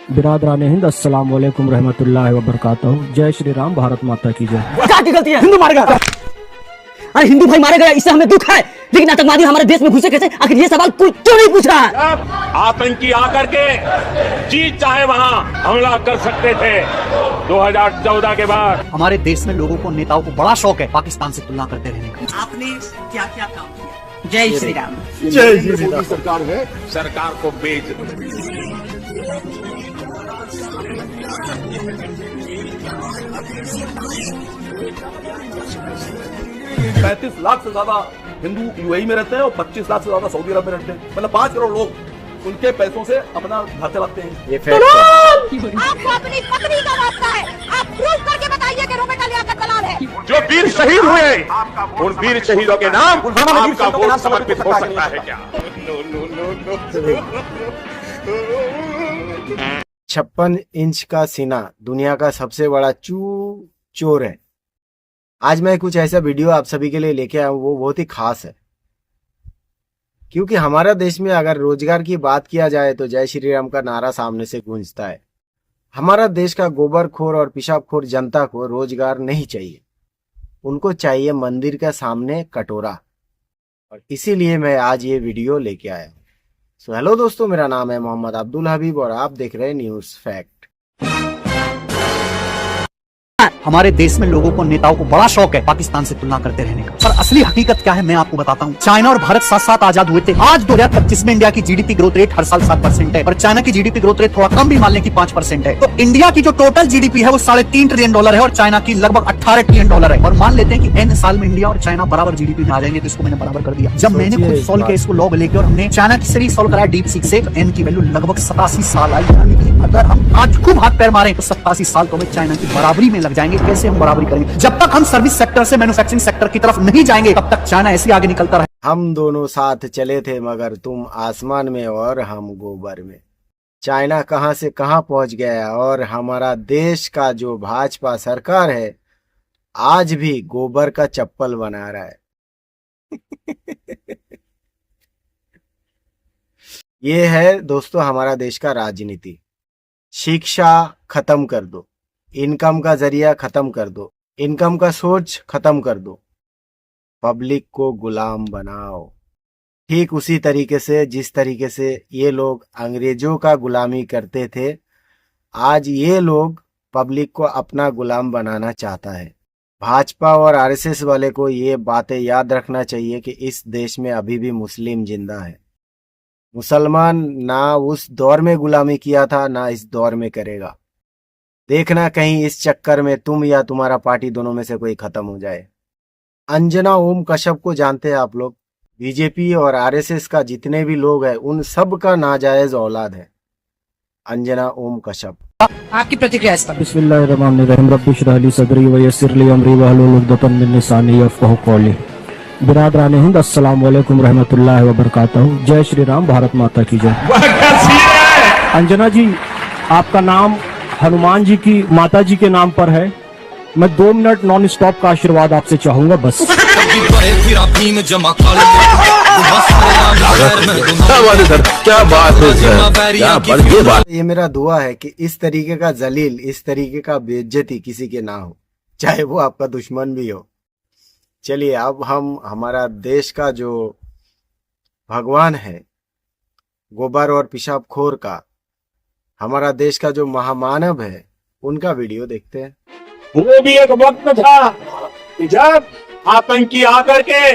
बिरादरान हिंद, अस्सलाम वालेकुम रहमतुल्लाहि व बरकातहू। जय श्री राम, भारत माता की जय। क्या की गलती है? हिंदू मार गया। अरे हिंदू भाई मारे गए, इससे हमें दुख है, लेकिन आतंकवादी हमारे देश में घुसे कैसे? आखिर ये सवाल कोई क्यों नहीं पूछ रहा है? आतंकी आकर के जी चाहे वहां हमला कर सकते थे। 2014 के बाद हमारे देश में लोगों को, नेताओं को बड़ा शौक है पाकिस्तान से तुलना करते रहने का। आपने क्या क्या काम किया? जय श्री राम। जय श्री राम। सरकार है, सरकार को बेच दो। 35 लाख से ज्यादा हिंदू यूएई में रहते हैं और 25 लाख से ज्यादा सऊदी अरब में रहते हैं। मतलब 5 करोड़ लोग उनके पैसों से अपना घर चलाते हैं। ये आपको अपनी पत्नी का वास्ता है, आप प्रूफ करके बताइए कि रोबेट लियाकत दलाल है। जो वीर शहीद हुए, उन वीर शहीदों के नाम आपका वोट समर्पित हो सकता है क्या? 56 इंच का सीना दुनिया का सबसे बड़ा चोर है। आज मैं कुछ ऐसा वीडियो आप सभी के लिए लेके आया हूं, वो बहुत ही खास है, क्योंकि हमारा देश में अगर रोजगार की बात किया जाए तो जय श्री राम का नारा सामने से गूंजता है। हमारा देश का गोबरखोर और पेशाबखोर जनता को रोजगार नहीं चाहिए, उनको चाहिए मंदिर के सामने कटोरा। और इसीलिए मैं आज ये वीडियो लेके आया हूँ। सो हेलो दोस्तों, मेरा नाम है मोहम्मद अब्दुल हबीब और आप देख रहे हैं न्यूज फैक्ट। हमारे देश में लोगों को, नेताओं को बड़ा शौक है पाकिस्तान से तुलना करते रहने का। पर असली हकीकत क्या है मैं आपको बताता हूँ। चाइना और भारत साथ साथ आजाद हुए थे। आज 2025 में इंडिया की जीडीपी ग्रोथ रेट हर साल 7% है और चाइना की जीडीपी ग्रोथ रेट थोड़ा कम भी मान लें कि 5% है। तो इंडिया की जो टोटल जीडीपी है वो $3.5 ट्रिलियन है और चाइना की लगभग $18 ट्रिलियन है। और मान लेते हैं कि n साल में इंडिया और चाइना बराबर जीडीपी में आ जाएंगे, तो इसको मैंने बराबर कर दिया। जब मैंने खुद सॉल्व किया इसको लॉग लेके और हमने चाइना की सीरीज सॉल्व कराया डीप सीक से, तो n की वैल्यू लगभग 87 साल आई। यानी कि अगर हम आज खूब हाथ पैर मारें तो 87 साल तो हमें चाइना की बराबरी में लग जाएंगे। कैसे हम बराबरी करेंगे? जब तक हम सर्विस सेक्टर से मैन्युफैक्चरिंग सेक्टर की तरफ नहीं जाएंगे तब तक चाइना ऐसे आगे निकलता रहे। हम दोनों साथ चले थे मगर तुम आसमान में और हम गोबर में। चाइना कहां से कहां पहुंच गया और हमारा देश का जो भाजपा सरकार है आज भी गोबर का चप्पल बना रहा है। ये है दोस्तों हमारा देश का राजनीति। शिक्षा खत्म कर दो, इनकम का जरिया खत्म कर दो, इनकम का सोच खत्म कर दो, पब्लिक को गुलाम बनाओ। ठीक उसी तरीके से जिस तरीके से ये लोग अंग्रेजों का गुलामी करते थे, आज ये लोग पब्लिक को अपना गुलाम बनाना चाहता है। भाजपा और आरएसएस वाले को ये बातें याद रखना चाहिए कि इस देश में अभी भी मुस्लिम जिंदा है। मुसलमान ना उस दौर में गुलामी किया था ना इस दौर में करेगा। देखना कहीं इस चक्कर में तुम या तुम्हारा पार्टी दोनों में से कोई खत्म हो जाए। अंजना ओम कश्यप को जानते हैं आप लोग? बीजेपी और आरएसएस का जितने भी लोग हैं उन सब का नाजायज औलाद है अंजना ओम कश्यप। आपकी प्रतिक्रिया इस पर? बिस्मिल्लाहिर्रहमानिर्रहीम, रब्बि इश्रह ली सदरी व यस्सिर ली अमरी वहलुल उक़दतम मिन लिसानी यफ़क़हू क़ौली। बिरादरान हिंद, अस्सलाम वालेकुम रहमतुल्लाहि व बरकातहू। जय श्री राम, भारत माता की जय। अंजना जी, आपका नाम हनुमान जी की माता जी के नाम पर है। मैं 2 मिनट नॉन स्टॉप का आशीर्वाद आपसे चाहूंगा बस। क्या बात है सर, ये मेरा दुआ है कि इस तरीके का जलील, इस तरीके का बेइज्जती किसी के ना हो, चाहे वो आपका दुश्मन भी हो। चलिए अब हम हमारा देश का जो भगवान है गोबर और पेशाबखोर का, हमारा देश का जो महामानव है, उनका वीडियो देखते हैं। वो भी एक वक्त था कि जब आतंकी आकर के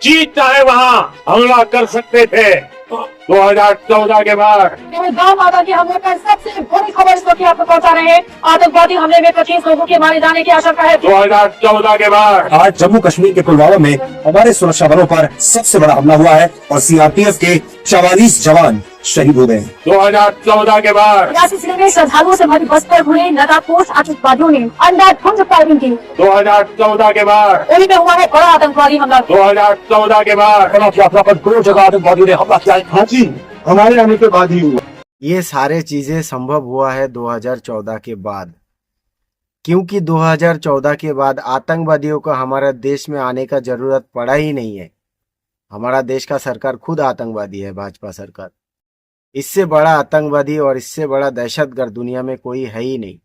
जी चाहे वहां हमला कर सकते थे। 2014 के बाद गाँव माता के हमले पर सबसे बड़ी खबर इस वक्त आपको पहुंचा रहे हैं। आतंकवादी हमले में 25 लोगों के मारे जाने की आशंका है। 2014 के बाद आज जम्मू कश्मीर के पुलवामा में हमारे सुरक्षा बलों पर सबसे बड़ा हमला हुआ है और सीआरपीएफ के 44 जवान शहीद हो गए। 2014 के बाद रियासी जिले में श्रद्धालुओं से भरी बस पर हुए लगातार आतंकवादियों ने अंधाधुंध फायरिंग की। 2014 के बाद उन्हीं में हुआ है बड़ा आतंकवादी हमला। 2014 के बाद यात्रा पर 2 जगह आतंकवादियों ने हमला किया। हाँ जी, हमारे आने के बाद ही हुआ। ये सारे चीजें संभव हुआ है 2014 के बाद, क्योंकि 2014 के बाद आतंकवादियों को हमारे देश में आने का जरूरत पड़ा ही नहीं है। हमारा देश का सरकार खुद आतंकवादी है, भाजपा सरकार। इससे बड़ा आतंकवादी और इससे बड़ा दहशतगर्द दुनिया में कोई है ही नहीं।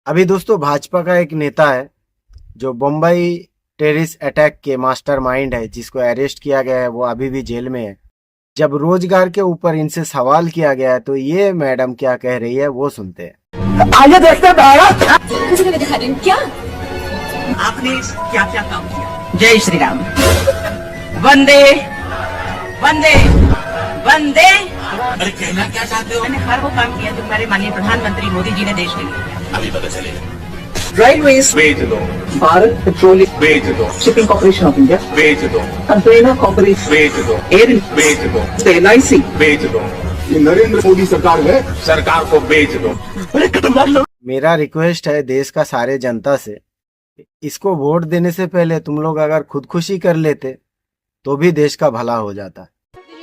अभी दोस्तों भाजपा का एक नेता है जो बम्बई टेररिस्ट अटैक के मास्टरमाइंड है, जिसको अरेस्ट किया गया है, वो अभी भी जेल में है। जब रोजगार के ऊपर इनसे सवाल किया गया है तो ये मैडम क्या कह रही है वो सुनते हैं। आइए देखते हैं क्या आपने क्या क्या काम किया? जय श्री राम, वंदे वंदे वंदे। अरे कहना क्या चाहते हो? मैंने हर वो काम किया जो हमारे माननीय प्रधानमंत्री मोदी जी ने देश के लिए। अभी पता चलेगा। रेलवेज बेच दो, भारत पेट्रोलियम बेच दो, शिपिंग कॉर्पोरेशन ऑफ इंडिया बेच दो, कंटेनर कॉर्पोरेशन बेच दो, एयर बेच दो, LIC बेच दो। ये नरेंद्र मोदी सरकार है, सरकार को बेच दो। मेरा रिक्वेस्ट है देश का सारे जनता से, इसको वोट देने से पहले तुम लोग अगर खुदकुशी कर लेते तो भी देश का भला हो जाता।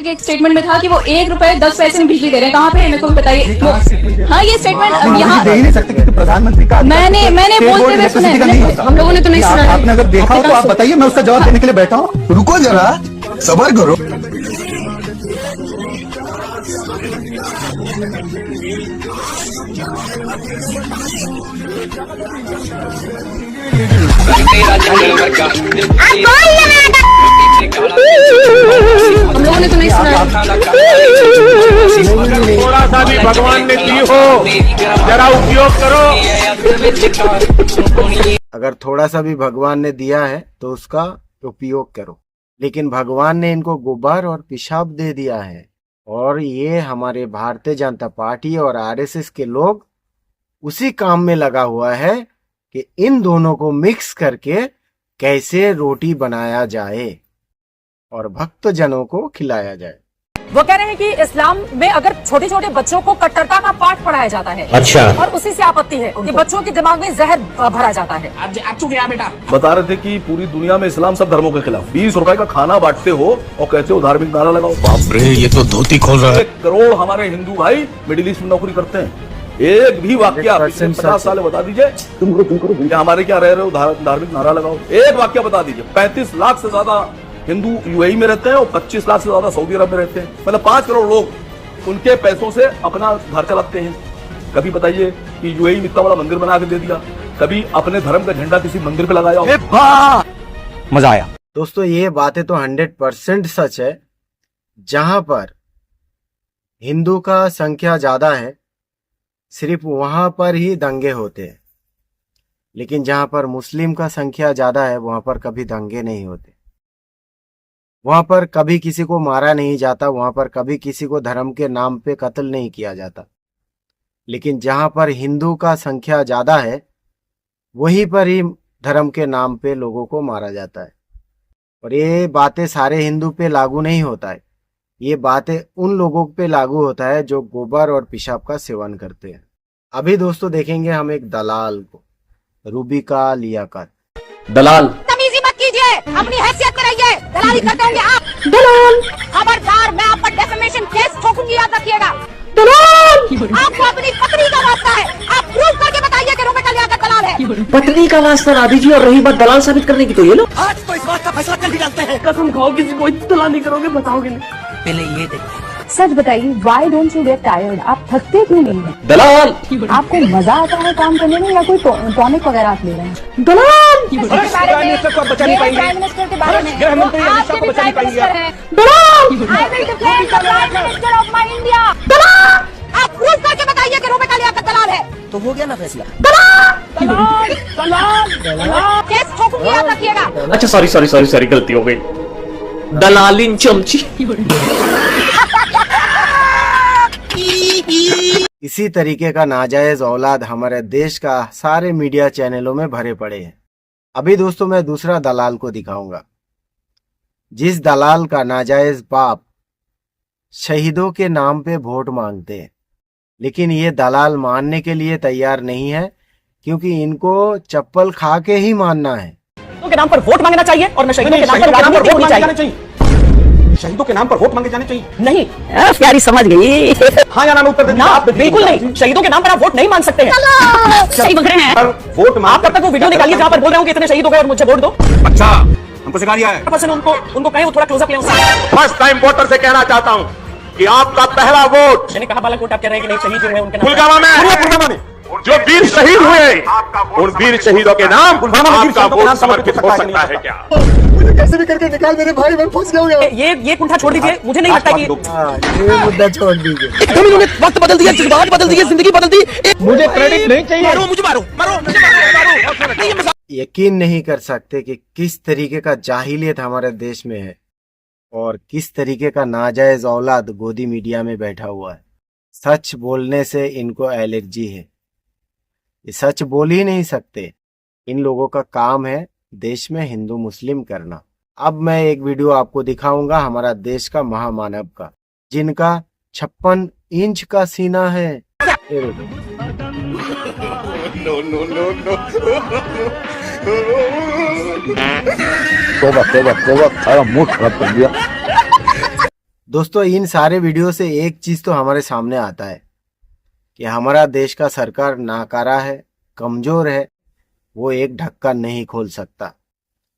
एक स्टेटमेंट में था कि वो 1 रुपए 10 पैसे में बिजली दे रहे हैं। कहाँ पे है मेरे को बताइए। हाँ ये स्टेटमेंट यहाँ दे ही नहीं सकते क्योंकि प्रधानमंत्री का मैंने बोलते हुए सुना है। हम लोगों ने तो नहीं सुना। आपने अगर देखा हो तो आप बताइए, मैं उसका जवाब देने के लिए बैठा हूँ। रुको जरा, सबर करो। हम लोगों ने तो नहीं सुना। थोड़ा सा भी भगवान ने दी हो जरा उपयोग करो। अगर थोड़ा सा भी भगवान ने दिया है तो उसका उपयोग करो, लेकिन भगवान ने इनको गुब्बार और पेशाब दे दिया है। और ये हमारे भारतीय जनता पार्टी और RSS के लोग उसी काम में लगा हुआ है कि इन दोनों को मिक्स करके कैसे रोटी बनाया जाए और भक्त जनों को खिलाया जाए। वो कह रहे हैं कि इस्लाम में अगर छोटे छोटे बच्चों को कट्टरता का पाठ पढ़ाया जाता है, अच्छा, और उसी से आपत्ति है कि बच्चों के दिमाग में जहर भरा जाता है। बेटा बता रहे थे कि पूरी दुनिया में इस्लाम सब धर्मों के खिलाफ। 20 रुपए का खाना बांटते हो और कहते हो धार्मिक नारा लगाओ। बाप रे, ये तो धोती खोल रहा है। 1 करोड़ हमारे हिंदू भाई मिडिल ईस्ट में नौकरी करते हैं। एक भी वाक्य पिछले 50 साल बता दीजिए, तुम करो हमारे क्या रह रहे हो, धार्मिक नारा लगाओ। एक वाक्य बता दीजिए। 35 लाख से ज्यादा हिंदू UAE में रहते हैं और 25 लाख से ज्यादा सऊदी अरब में रहते हैं। मतलब 5 करोड़ लोग उनके पैसों से अपना घर चलाते हैं। कभी बताइए कि UAE में इतना बड़ा मंदिर बना के दे दिया, कभी अपने धर्म का झंडा किसी मंदिर पे लगाया हो? मजा आया। दोस्तों ये बातें तो 100% सच है। जहां पर हिंदू का संख्या ज्यादा है सिर्फ वहां पर ही दंगे होते हैं, लेकिन जहां पर मुस्लिम का संख्या ज्यादा है वहां पर कभी दंगे नहीं होते, वहां पर कभी किसी को मारा नहीं जाता, वहां पर कभी किसी को धर्म के नाम पे कत्ल नहीं किया जाता। लेकिन जहां पर हिंदू का संख्या ज्यादा है वहीं पर ही धर्म के नाम पे लोगों को मारा जाता है। और ये बातें सारे हिंदू पे लागू नहीं होता है, ये बातें उन लोगों पे लागू होता है जो गोबर और पेशाब का सेवन करते हैं। अभी दोस्तों देखेंगे हम एक दलाल को, रूबिका लियाकत। दलाल तमीजी मत कीजिए, अपनी हैसियत में रहिए। दलाली करते होंगे आप। दलाल खबरदार, मैं आप पर डेफेमेशन केस ठोकूंगी, याद रखिएगा। दलाल आपको अपनी पत्नी का वास्ता है, आप प्रूव करके बताइए कि रूबिका लियाकत दलाल है। पत्नी का वास्ता ना दीजिए, और रही बात दलाल साबित करने की तो ये लो। आज तो इस बात का फैसला कर ही डालते हैं। कसम खाओ किसी को दलाल नहीं करोगे, बताओगे नहीं। पहले ये देखिए। सच बताइए, why don't you get tired? आप थकते क्यों नहीं हैं? दलाल आपको मजा आता है काम करने में, या कोई टॉनिक वगैरह आप ले रहे हैं? दलाल प्राइम मिनिस्टर को बचा नहीं पाएंगे। प्राइम मिनिस्टर के बारे में गृह मंत्री अमित शाह को बचा नहीं पाएंगे। दलाल I will defend the prime minister of my India. दलाल आप प्रूव करके बताइए कि रूबिका लियाकत दलाल है। तो हो गया ना फैसला। दलाल दलाल दलाल केस ठोकूंगी, याद रखिएगा। अच्छा सॉरी गलती हो गई। दलालिन चमची। इसी तरीके का नाजायज औलाद हमारे देश का सारे मीडिया चैनलों में भरे पड़े हैं। अभी दोस्तों मैं दूसरा दलाल को दिखाऊंगा, जिस दलाल का नाजायज बाप शहीदों के नाम पे वोट मांगते हैं, लेकिन ये दलाल मानने के लिए तैयार नहीं है, क्योंकि इनको चप्पल खा के ही मानना है। शहीदों के नाम पर वोट मांगना चाहिए, और मैं शहीदों के नाम पर राजनीति होनी चाहिए। शहीदों के नाम पर वोट मांगे जाने चाहिए। नहीं प्यारी समझ गई। हाँ या ना में उत्तर दें। ना बिल्कुल नहीं, शहीदों के नाम पर आप वोट नहीं मांग सकते हैं। सही बक रहे हैं। वोट आप तब तक वो वीडियो निकालिए जहाँ पर बोल रहे हो कि इतने शहीद हो गए और मुझे वोट दो। अच्छा हमको सिखा दिया है। उनको कहे वो थोड़ा क्लोजअप ले। फर्स्ट टाइम वोटर से कहना चाहता हूँ, कि आपका पहला वोट मैंने कहा बालाकोट आप कह रहे हैं कि नहीं शहीद हुए उनके नाम पुलवामा में जो वीर शहीद हुए उन वीर शहीदों के नाम आपका वोट समर्पित हो सकता है क्या? कैसे भी करके निकाल मेरे भाई, मैं फंस गया हूँ। ये कुंठा छोड़ दीजिए, मुझे नहीं लगता कि ये मुद्दा छोड़ दीजिए। एकदम इन्होंने वक्त बदल दिया, जज्बात बदल दिए, जिंदगी बदल दी। मुझे क्रेडिट नहीं चाहिए। मारो मुझे, मारो। यकीन नहीं कर सकते कि किस तरीके का जाहिलियत हमारे देश में है और किस तरीके का नाजायज औलाद गोदी मीडिया में बैठा हुआ है। सच बोलने से इनको एलर्जी है, ये सच बोल ही नहीं सकते। इन लोगों का काम है देश में हिंदू मुस्लिम करना। अब मैं एक वीडियो आपको दिखाऊंगा हमारा देश का महामानव का, जिनका 56 इंच का सीना है। दोस्तों, इन सारे वीडियो से एक चीज तो हमारे सामने आता है कि हमारा देश का सरकार नाकारा है, कमजोर है, वो एक ढक्कन नहीं खोल सकता।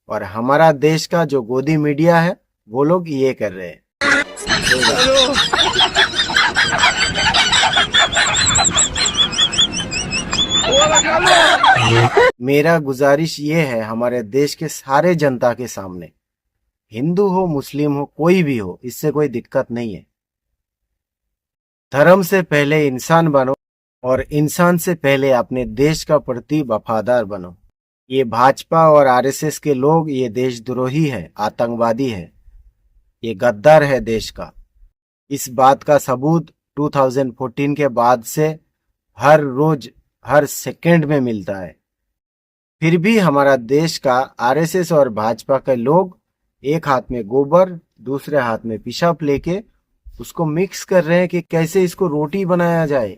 और हमारा देश का जो गोदी मीडिया है वो लोग ये कर रहे हैं। मेरा गुजारिश ये है हमारे देश के सारे जनता के सामने, हिंदू हो मुस्लिम हो कोई भी हो, इससे कोई दिक्कत नहीं है। धर्म से पहले इंसान बनो और इंसान से पहले अपने देश का प्रति वफादार बनो। ये भाजपा और आरएसएस के लोग ये देशद्रोही है, आतंकवादी है, ये गद्दार है देश का। इस बात का सबूत 2014 के बाद से हर रोज हर सेकंड में मिलता है। फिर भी हमारा देश का आरएसएस और भाजपा के लोग एक हाथ में गोबर दूसरे हाथ में पेशाब लेके उसको मिक्स कर रहे हैं कि कैसे इसको रोटी बनाया जाए।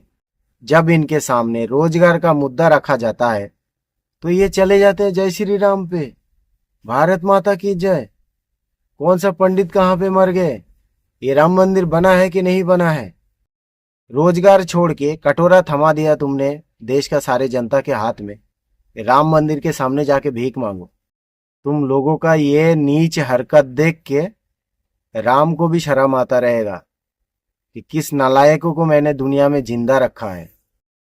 जब इनके सामने रोजगार का मुद्दा रखा जाता है तो ये चले जाते हैं जय श्री राम पे, भारत माता की जय। कौन सा पंडित कहाँ पे मर गए, ये राम मंदिर बना है कि नहीं बना है। रोजगार छोड़ के कटोरा थमा दिया तुमने देश का सारे जनता के हाथ में, राम मंदिर के सामने जाके भीख मांगो। तुम लोगों का ये नीच हरकत देख के राम को भी शर्म आता रहेगा कि किस नालायकों को मैंने दुनिया में जिंदा रखा है।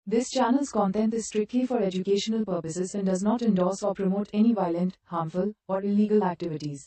This channel's content is strictly for educational purposes and does not endorse or promote any violent, harmful, or illegal activities.